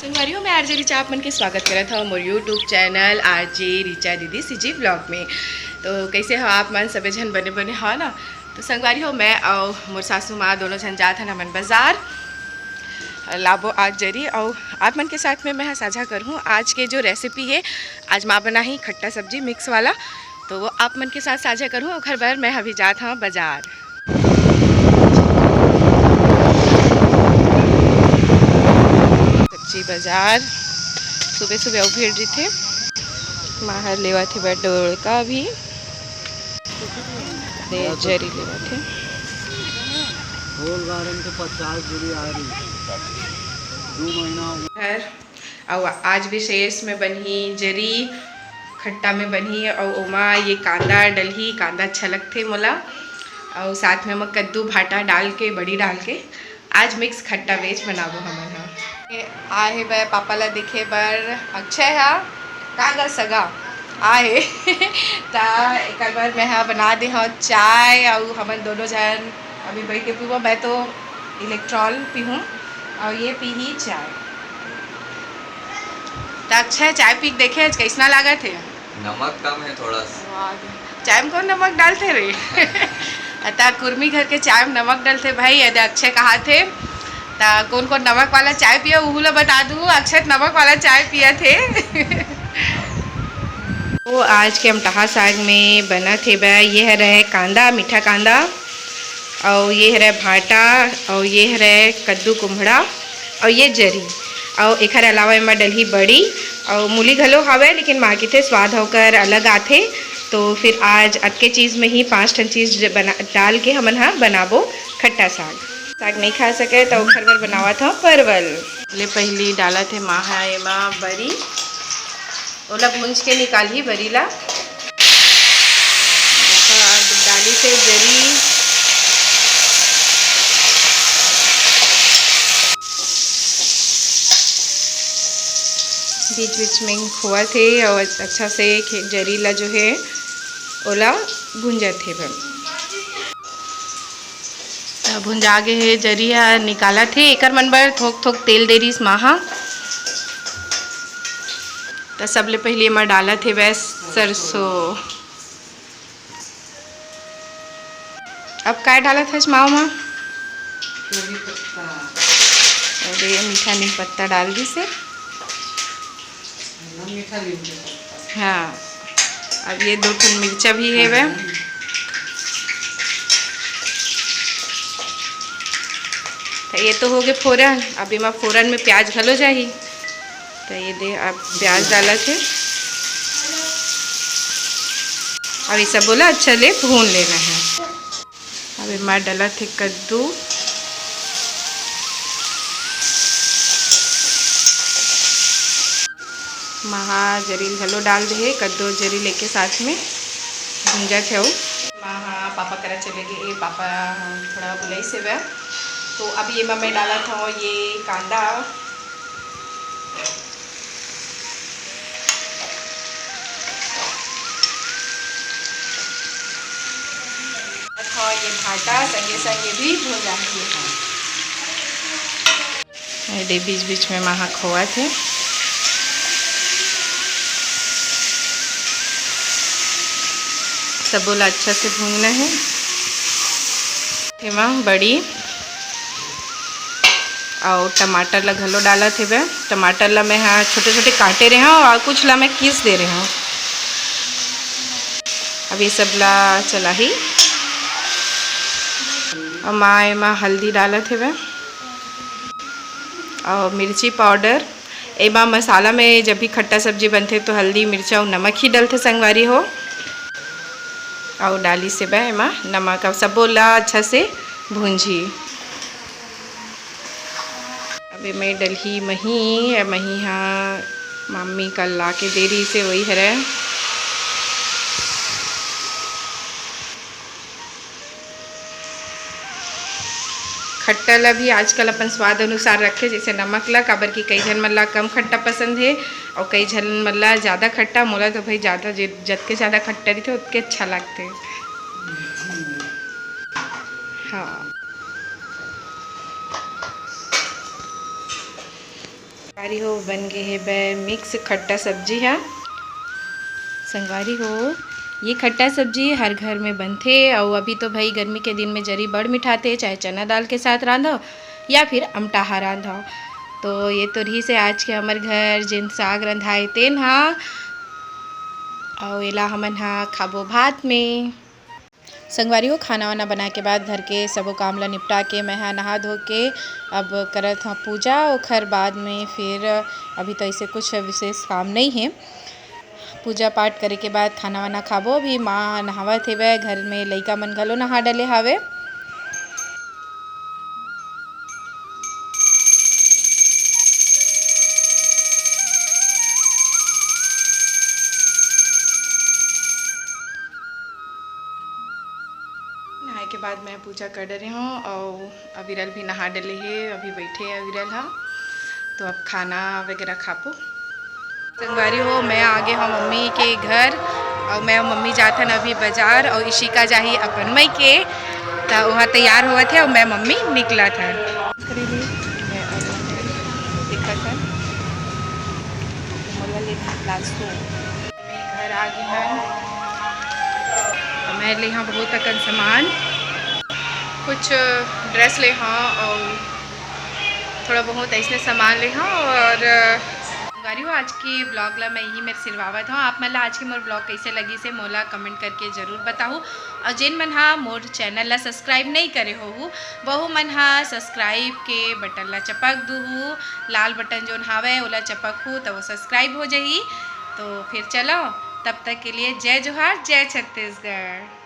संगवारी हो मैं आरजे रिचा आप मन के स्वागत करा था मोर यूट्यूब चैनल आरजे रिचा दीदी सीजी ब्लॉग में। तो कैसे हो आप मन सबे जन बने बने हो ना। तो संगवारी हो मैं और मोर सासू माँ दोनों जन जात हन हमन बाज़ार लाबो आज जरी और आप मन के साथ में मैं साझा करूँ आज के जो रेसिपी है। आज माँ बना ही खट्टा सब्जी मिक्स वाला, तो वो आप मन के साथ साझा करूँ और घर बार मैं अभी जात हूँ बाज़ार। सब्जी बाज़ार सुबह सुबह अउ भीड़ रही थे। माहर लेवा थे बड़ डोड़का भी दे जरी लेवा थे होल गार्डन के 50 जुड़ी आ रही 2 महीना घर और आज विशेष में बनी जरी खट्टा में बनी और ओमा ये कांदा डलही कांदा अच्छा लगते मोला और साथ में मैं कद्दू भाटा डाल के बड़ी डाल के आज मिक्स खट्टा वेज बनाबो हमन हा। आहे बर पापा ला दिखे बर अक्षय हा कागा सगा आहे ता एक बार मैं हाँ बना दे हाँ चाय और हमन दोनों जन अभी बैठ के पीबो। मैं तो इलेक्ट्रॉल पीहूँ और ये पी ही चाय। तो अक्षय चाय पी देखे कैसना लगा थे? नमक कम है थोड़ा सा। चाय में कौन नमक डालते रे? अतः कुर्मी घर के चाय में नमक डालते भाई। यदि अक्षय कहा थे ता कौन कौन नमक वाला चाय पिया उहुला बता दूँ। अक्षय नमक वाला चाय पिया थे। वो आज के अमटहा साग में बना थे बा ये रहे कांदा मीठा कांदा और ये रहे भाटा और ये रहे कद्दू कुम्हड़ा और ये जरी और एक अलावा एमा डलही बड़ी और मूली घलो हवे, लेकिन माँ के स्वाद होकर अलग आथे। तो फिर आज अतके चीज़ में ही 5 ठन चीज़ बना डाल के हमन हाँ बनाबो खट्टा साग। साग नहीं खा सके तो घर पर बनावा था परवल ले पहली डाला थे माँ एमा बरी ओला भूंज के निकाली बरी ला डाली से जरी बीच बीच में खोआ थे और अच्छा से जरी ला जो है ओला भूंजा थे भुंजा गे है जरी निकाला थे एक मन बर थोक थोक तेल दे रही माहा। तो सबले पहले मैं डाला थे वैस सरसों। अब क्या डाला था इस माओ में? और ये मीठा नीम पत्ता डाल दी से। हाँ अब ये 2 ठन मिर्चा भी है वह। तो ये तो हो गए फोरन। अभी मैं फोरन में प्याज घलो जाही। तो ये दे अब प्याज डाला थे और ये सब बोला अच्छा ले भून लेना है। अभी मैं डाला थे कद्दू महा जरी घलो डाल दे कद्दू जरी लेके साथ में भूंजा थे। महा पापा करा चले गए पापा थोड़ा बुलाई से वह। तो अभी ये मैं डाला था ये कांदा ये भाटा संगे संगे भी भून जाती है। बीच बीच में महा खोआ थे सब बोला अच्छा से भूनना है। एवं बड़ी और टमाटर ला घलो डाला थे वह। टमाटर ला मैं हाँ छोटे छोटे काटे रहे हूँ और कुछ ला मैं किस दे रहे हूँ। अब ये सब ला चला ही और माँ हल्दी डाला थे वह और मिर्ची पाउडर। एमा मसाला में जब भी खट्टा सब्जी बनते तो हल्दी मिर्चा और नमक ही डलते संगवारी हो। और डाली से वह एमा नमक और सब बोला अच्छा से भूंजी। अभी मैं डलही मही मही हाँ मम्मी कल ला के दे रही से वही है। खट्टा ला भी आजकल अपन स्वाद अनुसार रखे, जैसे नमक ला काबर की कई जन मन ला कम खट्टा पसंद है और कई जन मन ला ज़्यादा खट्टा। मोला तो भाई ज़्यादा जतके ज़्यादा खट्टा रही थे उतके अच्छा लगते। हाँ संगवारी हो बन गए है बे मिक्स खट्टा सब्जी है। संगवारी हो ये खट्टा सब्जी हर घर में बनते और अभी तो भाई गर्मी के दिन में जरी बड़ मिठाते, चाहे चना दाल के साथ रांधो या फिर अमटाहा रांधो। तो ये तो रही से आज के हमार घर जिन साग रंधाए तेन हा और एला हमन हा खाबो भात में। संगवारी हो खाना वाना बनाए के बाद घर के सबो काम ला निपटा के मैं हा नहा धो के अब करत हूँ पूजा। ओखर बाद में फिर अभी तो ऐसे कुछ विशेष काम नहीं है। पूजा पाठ करे के बाद खाना वाना खाबो। अभी माँ नहावत हेवे, घर में लइका मन घलो नहा डले हावे। नहाए के बाद मैं पूजा कर रही हूँ और अविरल भी नहा डले है, अभी बैठे है अविरल हा। तो अब खाना वगैरह खापो। संगवारी हो मैं आगे हूँ मम्मी के घर और मैं मम्मी जाथन अभी बाजार और इशिका जाही अपन मई के तो वहाँ तैयार हुआ थे और मैं मम्मी निकला था। घर आ गए हैं मैं ले हाँ बहुत अकन सामान, कुछ ड्रेस ले हाँ और थोड़ा बहुत ऐसे सामान ले हाँ। और संगवारी हो आज की ब्लॉग ला मैं यही मेरे सिलवावत हूँ। आप मन ला आज की मोर ब्लॉग कैसे लगी से मोला कमेंट करके ज़रूर बताओ। और जिन मन हा मोर चैनल ला सब्सक्राइब नहीं करे हो वहु मन हा सब्सक्राइब के बटन ला चपक दूँ, लाल बटन जोन हावे ओला चपक हूँ तो वो सब्सक्राइब हो जाही। तो फिर चलो तब तक के लिए जय जोहार, जय छत्तीसगढ़।